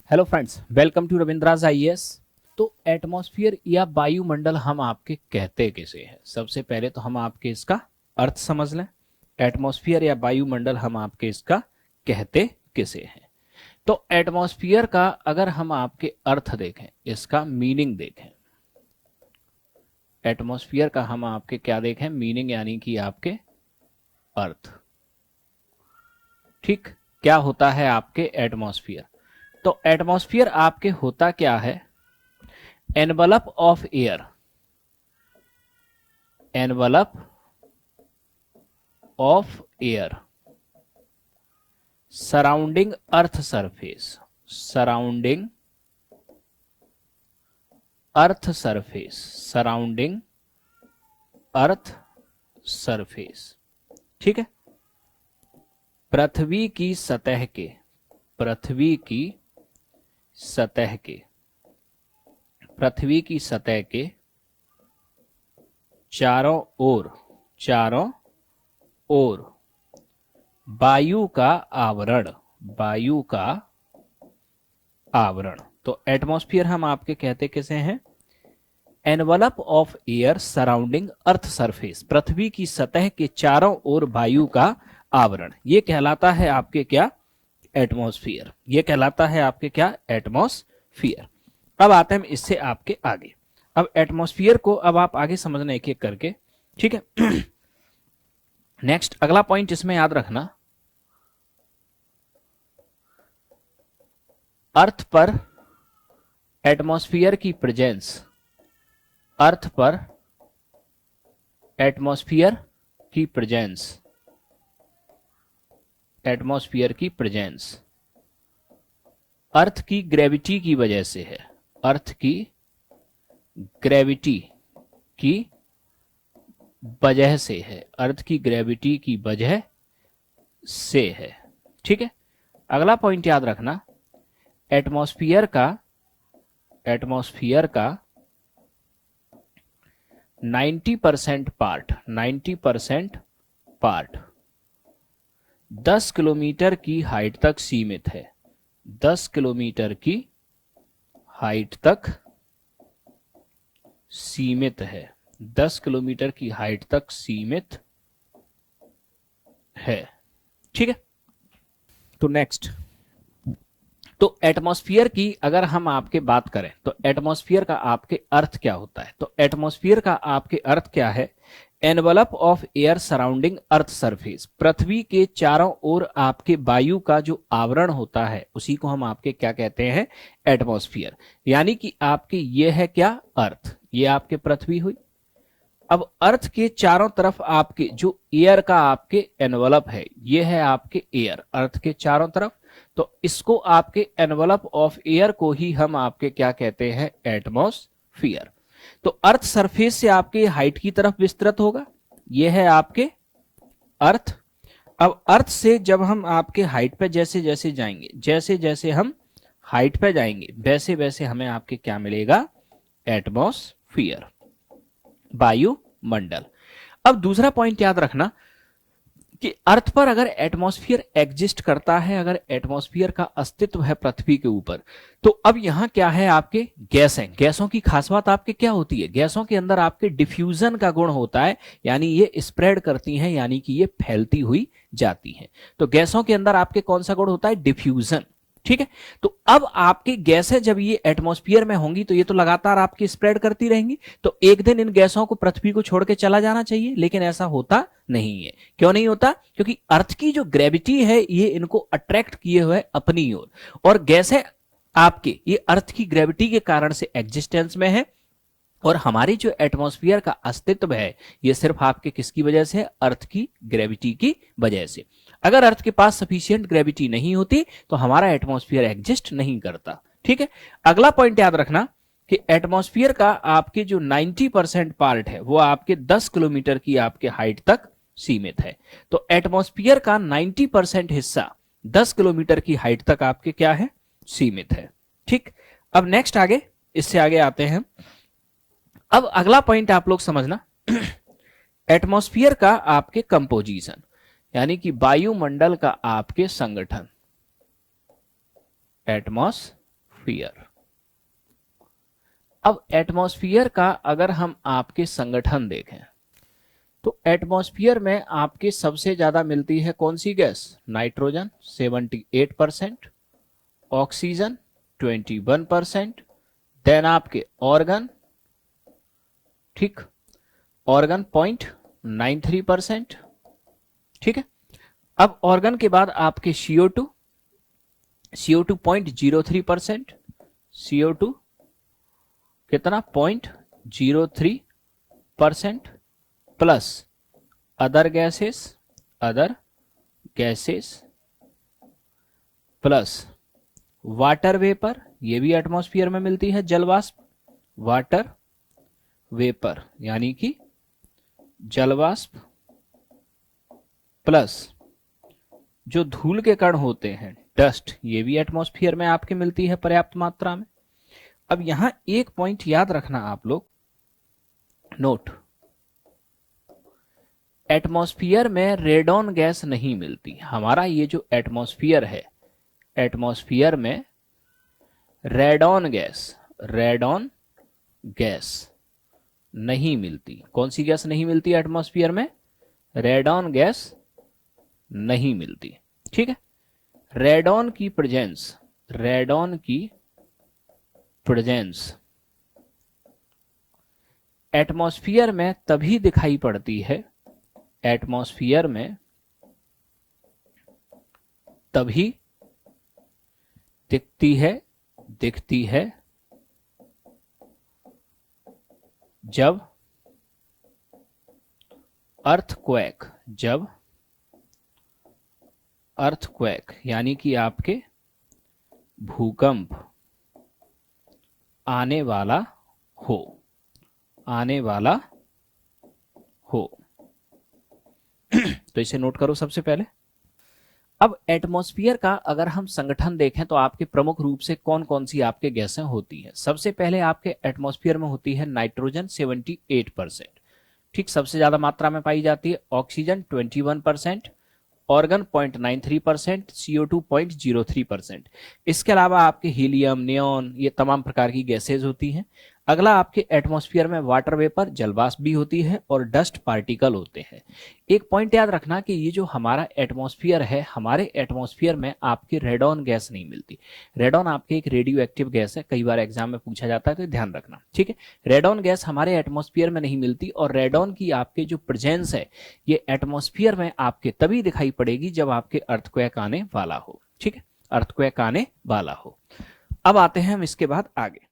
Hello friends, welcome to Ravindraj IAS. तो atmosphere या वायुमंडल हम आपके कहते किसे हैं? सबसे पहले तो हम आपके इसका अर्थ समझ लें। एटमॉस्फेयर या वायुमंडल हम आपके इसका कहते किसे हैं? तो एटमॉस्फेयर का अगर हम आपके अर्थ देखें, इसका मीनिंग देखें, एटमॉस्फेयर का हम आपके क्या देखें? मीनिंग, यानी कि आपके अर्थ। ठीक, क्या होता है आपके एटमॉस्फेयर? तो एटमॉस्फेयर आपके होता क्या है? Envelope of air, envelope of air surrounding earth surface, surrounding earth surface, surrounding earth surface. ठीक है, पृथ्वी की सतह के, पृथ्वी की सतह के, पृथ्वी की सतह के चारों ओर, चारों ओर वायु का आवरण, वायु का आवरण। तो एटमॉस्फेयर हम आपके कहते किसे हैं? Envelope of air surrounding earth surface, पृथ्वी की सतह के चारों ओर वायु का आवरण, ये कहलाता है आपके क्या? एटमॉस्फेयर। ये कहलाता है आपके क्या? एटमॉस्फेयर। अब आते हैं इससे आपके आगे। अब एटमॉस्फेयर को अब आप आगे समझना एक एक करके, ठीक है। नेक्स्ट अगला पॉइंट इसमें याद रखना, अर्थ पर एटमॉस्फेयर की प्रेजेंस, अर्थ पर एटमॉस्फेयर की प्रेजेंस, एटमॉस्फेयर की प्रेजेंस अर्थ की ग्रेविटी की वजह से है, अर्थ की ग्रेविटी की वजह से है, अर्थ की ग्रेविटी की वजह से है। ठीक है, अगला पॉइंट याद रखना, एटमॉस्फेयर का, एटमॉस्फेयर का 90% पार्ट, 90% पार्ट 10 किलोमीटर की हाइट तक सीमित है, 10 किलोमीटर की हाइट तक सीमित है, 10 किलोमीटर की हाइट तक सीमित है। ठीक है, तो नेक्स्ट, तो एटमॉस्फेयर की अगर हम आपके बात करें तो एटमॉस्फेयर का आपके अर्थ क्या होता है? तो एटमॉस्फेयर का आपके अर्थ क्या है? Envelope of air surrounding earth surface, पृथ्वी के चारों ओर आपके वायु का जो आवरण होता है उसी को हम आपके क्या कहते हैं? एटमॉस्फेयर। यानी कि आपके ये है क्या? अर्थ, ये आपके पृथ्वी हुई। अब अर्थ के चारों तरफ आपके जो एयर का आपके एनवलप है, ये है आपके एयर, अर्थ के चारों तरफ। तो इसको आपके एनवलप ऑफ एयर को ही हम आपके क्या कहते हैं? एटमॉस्फेयर। तो अर्थ सरफेस से आपके हाइट की तरफ विस्तृत होगा, ये है आपके अर्थ। अब अर्थ से जब हम आपके हाइट पे जैसे जैसे जाएंगे, जैसे जैसे हम हाइट पे जाएंगे वैसे वैसे हमें आपके क्या मिलेगा? एटमॉस्फेयर, वायुमंडल। अब दूसरा पॉइंट याद रखना कि अर्थ पर अगर एटमॉस्फेयर एग्जिस्ट करता है, अगर एटमॉस्फेयर का अस्तित्व है पृथ्वी के ऊपर, तो अब यहां क्या है? आपके गैस हैं। गैसों की खास बात आपके क्या होती है? गैसों के अंदर आपके डिफ्यूजन का गुण होता है, यानी ये स्प्रेड करती हैं, यानी कि ये फैलती हुई जाती हैं। तो गैसों के अंदर आपके कौन सा गुण होता है? डिफ्यूजन। ठीक है, तो अब आपकी गैसें जब ये एटमॉस्फेयर में होंगी तो ये तो लगातार आपकी स्प्रेड करती रहेंगी, तो एक दिन इन गैसों को पृथ्वी को छोड़ के चला जाना चाहिए, लेकिन ऐसा होता नहीं है। क्यों नहीं होता? क्योंकि अर्थ की जो ग्रेविटी है ये इनको अट्रैक्ट किए हुए अपनी ओर, और गैसें आपके ये अर्थ की ग्रेविटी के कारण से एग्जिस्टेंस में है, और हमारी जो एटमॉस्फेयर का अस्तित्व है ये सिर्फ आपके किसकी वजह से? अर्थ की ग्रेविटी की वजह से। अगर अर्थ के पास सफिशिएंट ग्रेविटी नहीं होती तो हमारा एटमॉस्फेयर एग्जिस्ट नहीं करता। ठीक है, अगला पॉइंट याद रखना कि एटमॉस्फेयर का आपके जो 90% पार्ट है वो आपके 10 किलोमीटर की आपके हाइट तक सीमित है। तो एटमॉस्फेयर का 90% हिस्सा 10 किलोमीटर की हाइट तक आपके क्या है? सीमित है। ठीक, अब नेक्स्ट आगे, इससे आगे आते हैं। अब अगला पॉइंट आप लोग समझना, एटमॉस्फेयर का आपके कंपोजिशन, यानी कि वायुमंडल का आपके संगठन, एटमॉस्फेयर एटमॉस्फियर। अब एटमॉस्फियर का अगर हम आपके संगठन देखें तो एटमॉस्फियर में आपके सबसे ज्यादा मिलती है कौन सी गैस? नाइट्रोजन 78%, ऑक्सीजन 21%, देन आपके ऑर्गन, ठीक, ऑर्गन 0.93%, ठीक है। अब ऑर्गन के बाद आपके CO2 0.03%, CO2 कितना? 0.03%, plus other gases plus water vapour, ये भी एटमॉस्फेयर में मिलती है, जलवाष्प, वाटर वेपर यानी कि जलवाष्प, प्लस जो धूल के कण होते हैं, डस्ट, ये भी एटमॉस्फेयर में आपके मिलती है पर्याप्त मात्रा में। अब यहां एक पॉइंट याद रखना आप लोग, नोट, एटमॉस्फेयर में रेडॉन गैस नहीं मिलती। हमारा ये जो एटमॉस्फेयर है, एटमॉस्फेयर में रेडॉन गैस नहीं मिलती। कौन सी गैस नहीं मिलती एटमॉस्फेयर में? रेडॉन गैस नहीं मिलती, ठीक है। रेडॉन की प्रेजेंस एटमॉस्फेयर में तभी दिखाई पड़ती है, एटमॉस्फेयर में तभी दिखती है जब अर्थक्वेक यानी कि आपके भूकंप आने वाला हो। तो इसे नोट करो सबसे पहले। अब एटमॉस्फेयर का अगर हम संगठन देखें तो आपके प्रमुख रूप से कौन कौन सी आपके गैसें होती हैं? सबसे पहले आपके एटमॉस्फेयर में होती है नाइट्रोजन 78%, ठीक, सबसे ज्यादा मात्रा में पाई जाती है। Oxygen 21%, organ 0.93%, CO2 0.03%। इसके अलावा आपके हीलियम, नियॉन, ये तमाम प्रकार की गैसेज होती हैं। अगला आपके एटमॉस्फेयर में वाटर वेपर, जलवाष्प भी होती है और डस्ट पार्टिकल होते हैं। एक पॉइंट याद रखना कि ये जो हमारा एटमॉस्फेयर है, हमारे एटमॉस्फेयर में आपकी रेडॉन गैस नहीं मिलती। रेडॉन आपके एक रेडियो एक्टिव गैस है, कई बार एग्जाम में पूछा जाता है, तो ध्यान रखना, ठीक है। रेडॉन गैस हमारे एटमॉस्फेयर में नहीं मिलती और रेडॉन की आपके जो प्रेजेंस है ये एटमॉस्फेयर में आपके तभी दिखाई पड़ेगी जब आपके अर्थक्वेक आने वाला हो, ठीक है, अर्थक्वेक आने वाला हो। अब आते हैं हम इसके बाद आगे।